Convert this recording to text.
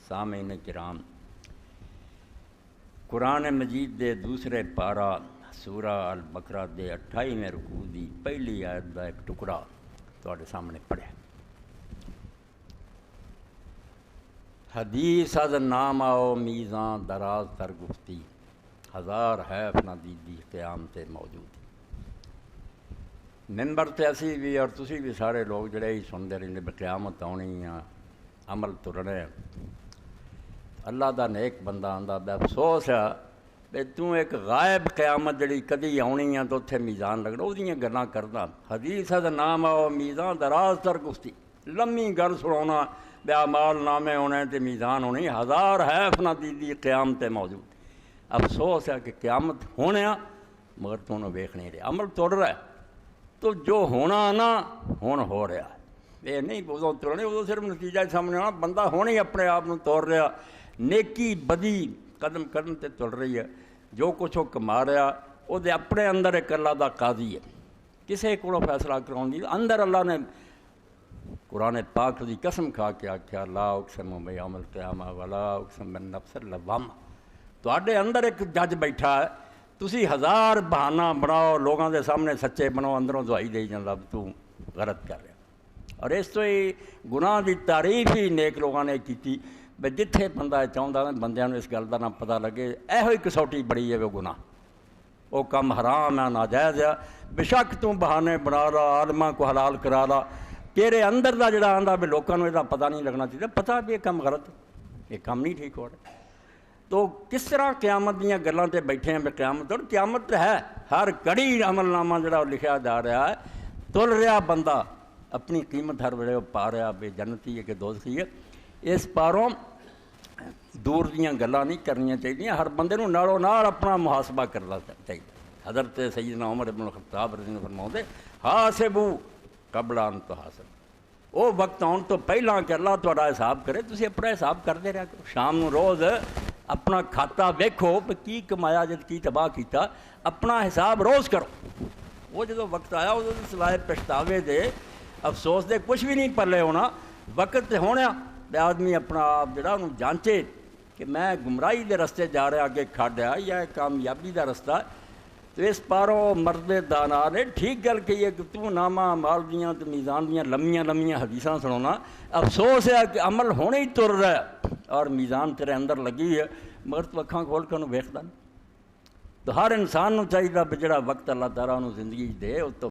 سامعین کرام، قرآن مجید دے دوسرے پارا سورہ البقرہ دے 28ویں رکوع دی پہلی آیت دا ایک ٹکڑا تواڈے سامنے پڑھیا۔ حدیث از نام آؤ میزان دراز تر گفتی، ہزار حیف نہ دیدی قیام تے موجود۔ منبر تے اسی بھی اور تسی بھی سارے لوگ جڑے ہی سنتے رہندے بھی قیامت آنی آ، عمل ترنے، اللہ دا نیک بندہ آندا بے افسوس ہے بھی تو ایک غائب قیامت جڑی کدی آنی ہے تو اتنے میزان لگنا، وہ دیاں گلاں کردا۔ حدیث از نام آؤ میزان دراز تر گفتی، لمبی گل سناونا بے اعمال نامے ہونے تے میزان ہونی، ہزار حیف نہ دیدی قیام تے موجود۔ افسوس ہے کہ قیامت ہونے آ مگر تو انہوں ویکھ نہیں رہا، عمل تر رہا ہے تو جو ہونا نا ہون ہو رہا ہے، یہ نہیں ادو ترنے، ادو صرف نتیجہ سامنے آنا، بندہ ہونے اپنے آپ کو توڑ رہا، نیکی بدی قدم قدم تے تل رہی ہے، جو کچھ وہ کما رہا وہ اپنے اندر ایک اللہ دا قاضی ہے، کسے کو فیصلہ کراؤں دی اندر اللہ نے قرآن پاک دی قسم کھا کے آکھیا لا اقسم بیوم القیامہ ولا اقسم بالنفس اللوامہ، تواڈے اندر ایک جج بیٹھا ہے، تسی ہزار بہانہ بناؤ لوگوں دے سامنے سچے بنو، اندروں دعائی دے جاندہ تو غلط کر رہا۔ اور اس تو ہی گناہ دی تعریف ہی نیک لوگوں نے کیتی بے جتھے بندہ چاہتا بندیاں نوں اس گل دا نہ پتہ لگے، ایہو ہی کسوٹی بڑی ہے وہ گناہ، وہ کم حرام ہے ناجائز ہے، بے شک تو بہانے بنا لا، عالماں کو حلال کرا لا، تیرے اندر دا جڑا آندا بھی لوکاں نوں یہ پتہ نہیں لگنا چاہیے، پتہ بھی یہ کم غلط ہے، یہ کم نہیں ٹھیک ہو رہا۔ تو کس طرح قیامت دیاں گلاں تے بیٹھے ہیں بے قیامت، اور قیامت ہے ہر گھڑی عمل نامہ جڑا لکھیا جا رہا ہے، تل رہا بندہ اپنی قیمت ہر ویلے پا رہا بے جنتی ہے کہ دوزخی ہے۔ اس پاروں دور دیاں گلاں نہیں کرنیاں چاہیے، ہر بندے نوں نالوں نال اپنا محاسبہ کرنا چاہیے۔ حضرت سیدنا عمر ابن الخطاب رضی اللہ عنہ فرماؤندے حاسبو قبل ان تحاسب، وہ وقت آن تو پہلاں کہ اللہ تہاڈا حساب کرے، تسی اپنا حساب کرتے رہا کرو، شام نوں روز اپنا کھاتا ویکھو کہ کی کمایا جد کی تباہ کیتا، اپنا حساب روز کرو۔ وہ جدو وقت آیا وہ سوائے پچھتاوے دے افسوس دے کچھ بھی نہیں پلے ہونا، وقت ہونا تے آدمی اپنا آپ جڑا انہوں جانچے کہ میں گمراہی دے رستے جا رہا اگے کھڈ آ یا کامیابی دا رستہ۔ تو اس پاروں مرد دانا نے ٹھیک گل کہی ہے کہ تو نامہ مال دیاں تے میزان دیاں لمیاں لمیاں حدیثاں سنونا، افسوس ہے کہ عمل ہونے ہی تر رہا ہے اور میزان تیرے اندر لگی ہے مگر تو اکھاں کھول کے انہوں ویکھدا نہیں۔ تو ہر انسان نوں چاہیے بھی جڑا وقت اللہ تعالیٰ انہوں زندگی دے اس تو